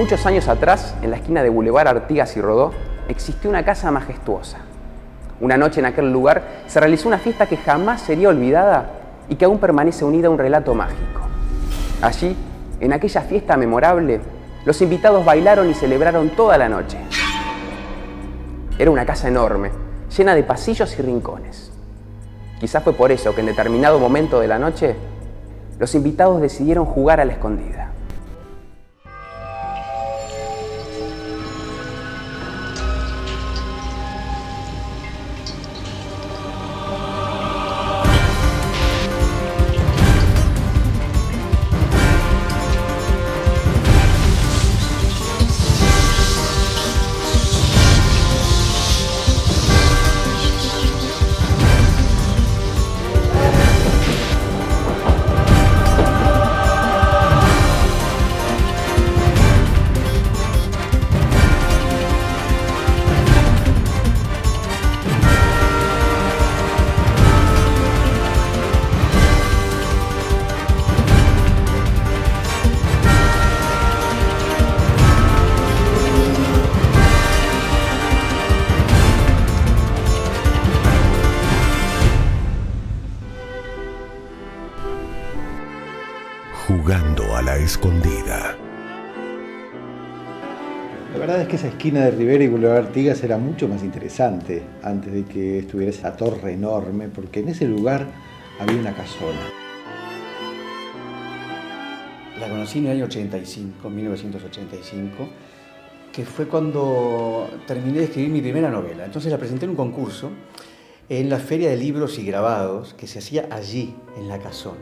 Muchos años atrás, en la esquina de Boulevard Artigas y Rodó, existió una casa majestuosa. Una noche en aquel lugar se realizó una fiesta que jamás sería olvidada y que aún permanece unida a un relato mágico. Allí, en aquella fiesta memorable, los invitados bailaron y celebraron toda la noche. Era una casa enorme, llena de pasillos y rincones. Quizás fue por eso que en determinado momento de la noche, los invitados decidieron jugar a la escondida. Jugando a la escondida. La verdad es que esa esquina de Rivera y Boulevard Artigas era mucho más interesante antes de que estuviera esa torre enorme, porque en ese lugar había una casona. La conocí en el año 1985, que fue cuando terminé de escribir mi primera novela. Entonces la presenté en un concurso en la Feria de Libros y Grabados que se hacía allí, en la casona.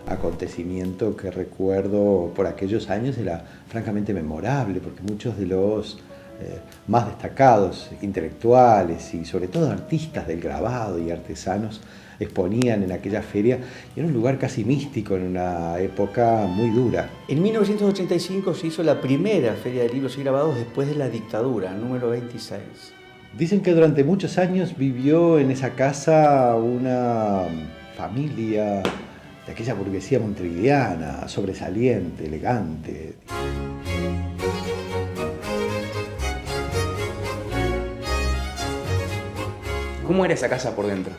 Acontecimiento que recuerdo por aquellos años era francamente memorable, porque muchos de los más destacados intelectuales y sobre todo artistas del grabado y artesanos exponían en aquella feria, y era un lugar casi místico en una época muy dura. En 1985 se hizo la primera Feria de Libros y Grabados después de la dictadura, número 26. Dicen que durante muchos años vivió en esa casa una familia de aquella burguesía montevideana, sobresaliente, elegante. ¿Cómo era esa casa por dentro?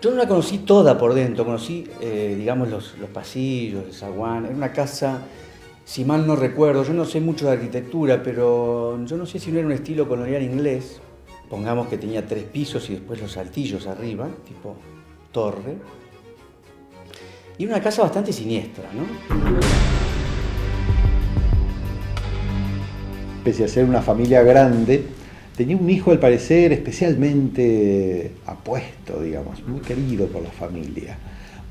Yo no la conocí toda por dentro, conocí, digamos, los pasillos, el zaguán. Era una casa, si mal no recuerdo, yo no sé mucho de arquitectura, pero yo no sé si no era un estilo colonial inglés. Pongamos que tenía 3 pisos y después los altillos arriba, tipo torre. Y una casa bastante siniestra, ¿no? Pese a ser una familia grande, tenía un hijo al parecer especialmente apuesto, digamos, muy querido por la familia,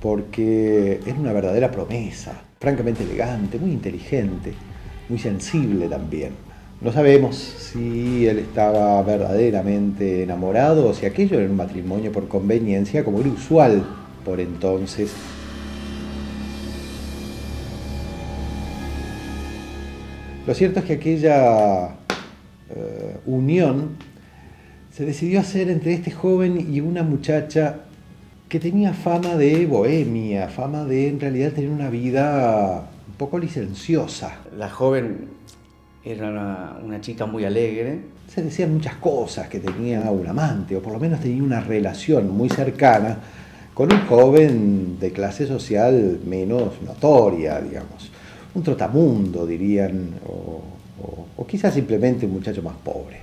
porque era una verdadera promesa, francamente elegante, muy inteligente, muy sensible también. No sabemos si él estaba verdaderamente enamorado o si aquello era un matrimonio por conveniencia, como era usual por entonces. Lo cierto es que aquella unión se decidió hacer entre este joven y una muchacha que tenía fama de bohemia, fama de en realidad tener una vida un poco licenciosa. La joven era una chica muy alegre. Se decían muchas cosas, que tenía un amante o por lo menos tenía una relación muy cercana con un joven de clase social menos notoria, digamos. Un trotamundo, dirían, o quizás simplemente un muchacho más pobre.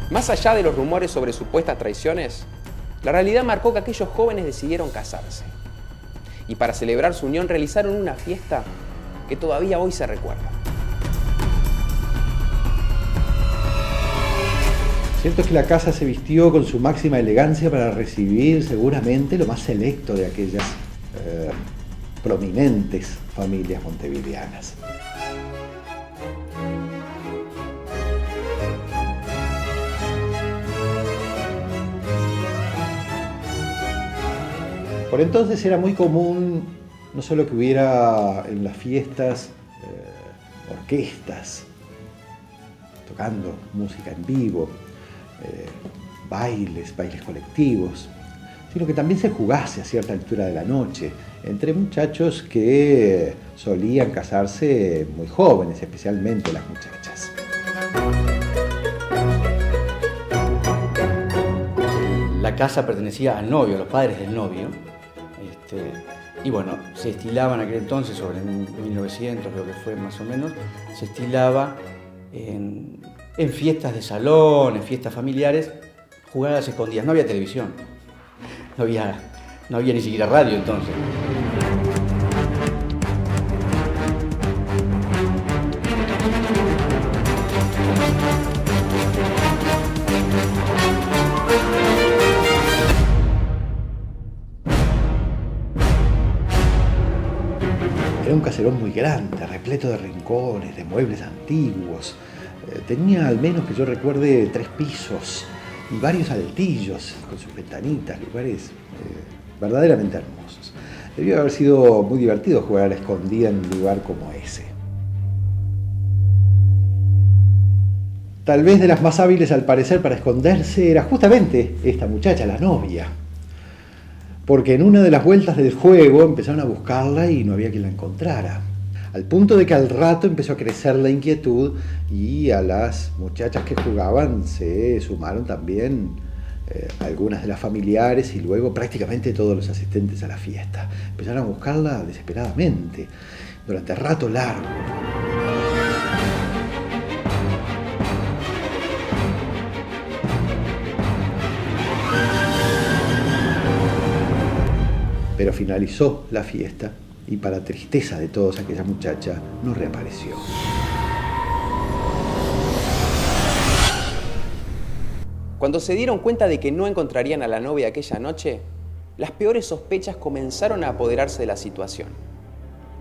Más allá de los rumores sobre supuestas traiciones, la realidad marcó que aquellos jóvenes decidieron casarse. Y para celebrar su unión realizaron una fiesta que todavía hoy se recuerda. Cierto es que la casa se vistió con su máxima elegancia para recibir seguramente lo más selecto de aquellas prominentes familias montevideanas. Por entonces era muy común no solo que hubiera en las fiestas orquestas tocando música en vivo, bailes colectivos, sino que también se jugase a cierta altura de la noche entre muchachos que solían casarse muy jóvenes, especialmente las muchachas. La casa pertenecía al novio, a los padres del novio. Y bueno, se estilaba en aquel entonces, sobre 1900 creo que fue más o menos, se estilaba en fiestas de salón, en fiestas familiares, jugar a las escondidas. No había televisión, no había ni siquiera radio entonces. Era un caserón muy grande, repleto de rincones, de muebles antiguos. Tenía, al menos que yo recuerde, 3 pisos y varios altillos con sus ventanitas, lugares verdaderamente hermosos. Debió haber sido muy divertido jugar a la escondida en un lugar como ese. Tal vez de las más hábiles al parecer para esconderse era justamente esta muchacha, la novia. Porque en una de las vueltas del juego empezaron a buscarla y no había quien la encontrara. Al punto de que al rato empezó a crecer la inquietud y a las muchachas que jugaban se sumaron también algunas de las familiares y luego prácticamente todos los asistentes a la fiesta. Empezaron a buscarla desesperadamente, durante rato largo. Pero finalizó la fiesta y, para tristeza de todos, aquella muchacha no reapareció. Cuando se dieron cuenta de que no encontrarían a la novia aquella noche, las peores sospechas comenzaron a apoderarse de la situación.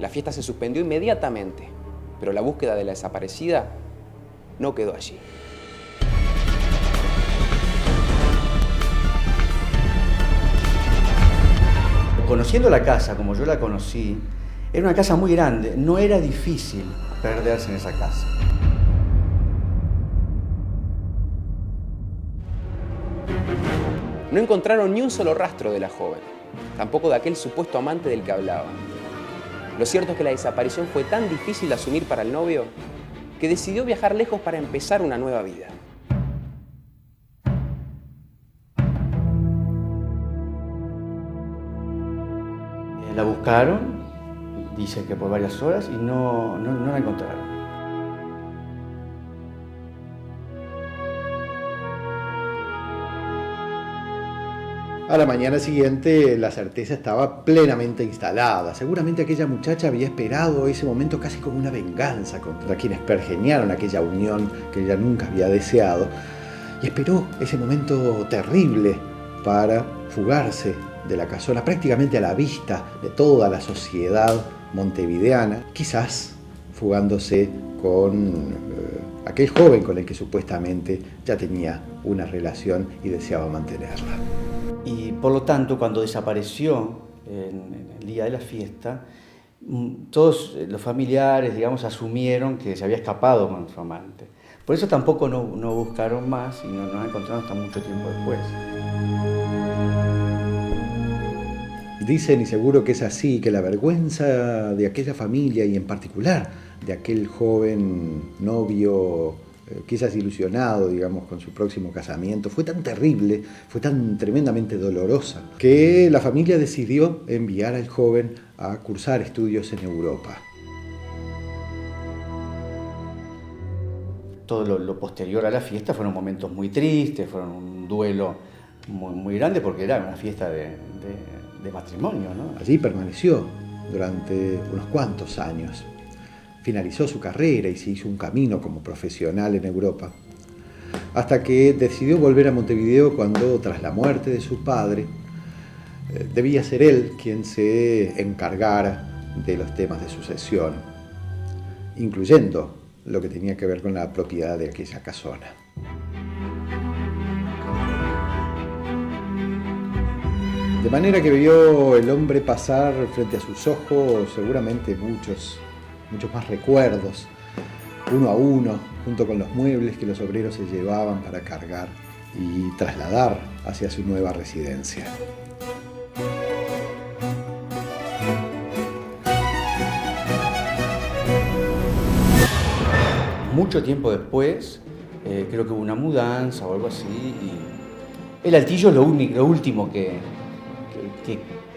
La fiesta se suspendió inmediatamente, pero la búsqueda de la desaparecida no quedó allí. Conociendo la casa como yo la conocí, era una casa muy grande, no era difícil perderse en esa casa. No encontraron ni un solo rastro de la joven, tampoco de aquel supuesto amante del que hablaban. Lo cierto es que la desaparición fue tan difícil de asumir para el novio que decidió viajar lejos para empezar una nueva vida. La buscaron, dice que por varias horas, y no la encontraron. A la mañana siguiente la certeza estaba plenamente instalada. Seguramente aquella muchacha había esperado ese momento casi como una venganza contra quienes pergeñaron aquella unión que ella nunca había deseado. Y esperó ese momento terrible para fugarse de la casona, prácticamente a la vista de toda la sociedad montevideana, quizás fugándose con aquel joven con el que supuestamente ya tenía una relación y deseaba mantenerla. Y por lo tanto, cuando desapareció en el día de la fiesta, todos los familiares, digamos, asumieron que se había escapado con su amante. Por eso tampoco no buscaron más y no la encontraron hasta mucho tiempo después. Dicen, y seguro que es así, que la vergüenza de aquella familia y en particular de aquel joven novio, quizás ilusionado, digamos, con su próximo casamiento, fue tan terrible, fue tan tremendamente dolorosa, que la familia decidió enviar al joven a cursar estudios en Europa. Todo lo posterior a la fiesta fueron momentos muy tristes, fueron un duelo muy grande porque era una fiesta de matrimonio, ¿no? Allí permaneció durante unos cuantos años. Finalizó su carrera y se hizo un camino como profesional en Europa, hasta que decidió volver a Montevideo cuando, tras la muerte de su padre, debía ser él quien se encargara de los temas de sucesión, incluyendo lo que tenía que ver con la propiedad de aquella casona. De manera que vio el hombre pasar frente a sus ojos seguramente muchos más recuerdos, uno a uno, junto con los muebles que los obreros se llevaban para cargar y trasladar hacia su nueva residencia. mucho tiempo después, creo que hubo una mudanza o algo así, y el altillo es lo último que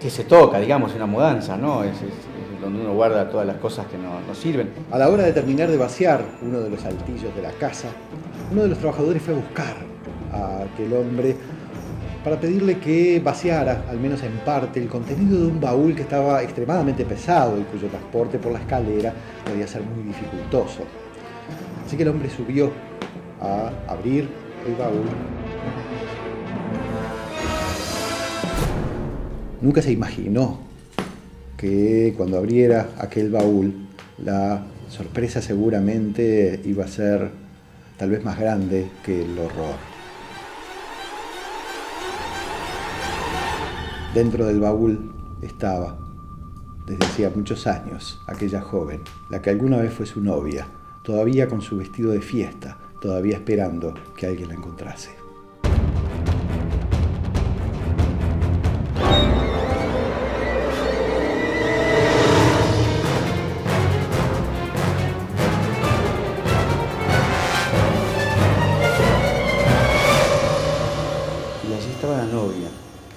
se toca, digamos, en una mudanza, ¿no? Es donde uno guarda todas las cosas que no sirven. A la hora de terminar de vaciar uno de los altillos de la casa, uno de los trabajadores fue a buscar a aquel hombre para pedirle que vaciara, al menos en parte, el contenido de un baúl que estaba extremadamente pesado y cuyo transporte por la escalera podía ser muy dificultoso. Así que el hombre subió a abrir el baúl. Nunca se imaginó que cuando abriera aquel baúl, la sorpresa seguramente iba a ser tal vez más grande que el horror. Dentro del baúl estaba, desde hacía muchos años, aquella joven, la que alguna vez fue su novia, todavía con su vestido de fiesta, todavía esperando que alguien la encontrase. Y allí estaba la novia,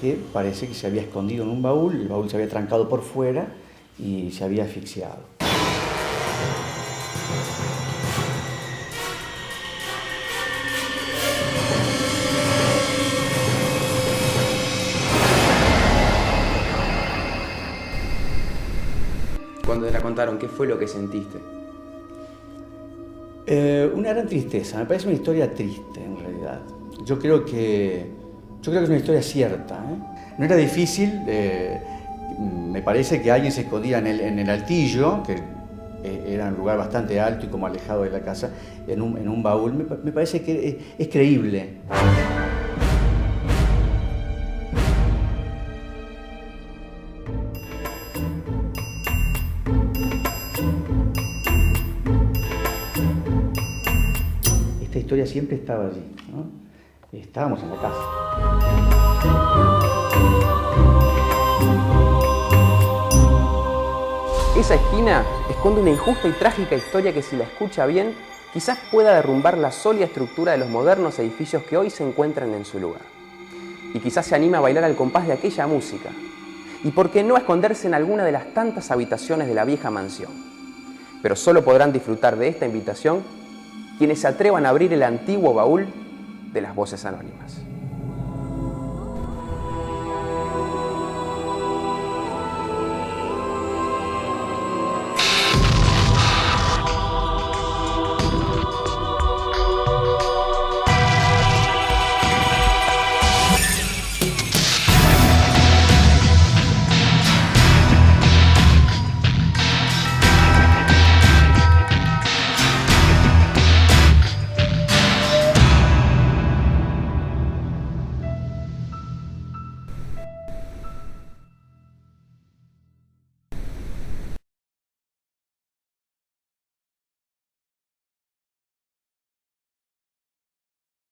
que parece que se había escondido en un baúl, el baúl se había trancado por fuera y se había asfixiado. Cuando te la contaron, ¿qué fue lo que sentiste? Una gran tristeza, me parece una historia triste en realidad. Yo creo que es una historia cierta, ¿eh? No era difícil, me parece que alguien se escondía en el altillo, que era un lugar bastante alto y como alejado de la casa, en un baúl. Me parece que es creíble. Esta historia siempre estaba allí, ¿no? Estábamos en la casa. Esa esquina esconde una injusta y trágica historia que, si la escucha bien, quizás pueda derrumbar la sólida estructura de los modernos edificios que hoy se encuentran en su lugar. Y quizás se anime a bailar al compás de aquella música. Y por qué no esconderse en alguna de las tantas habitaciones de la vieja mansión. Pero solo podrán disfrutar de esta invitación quienes se atrevan a abrir el antiguo baúl de las voces anónimas.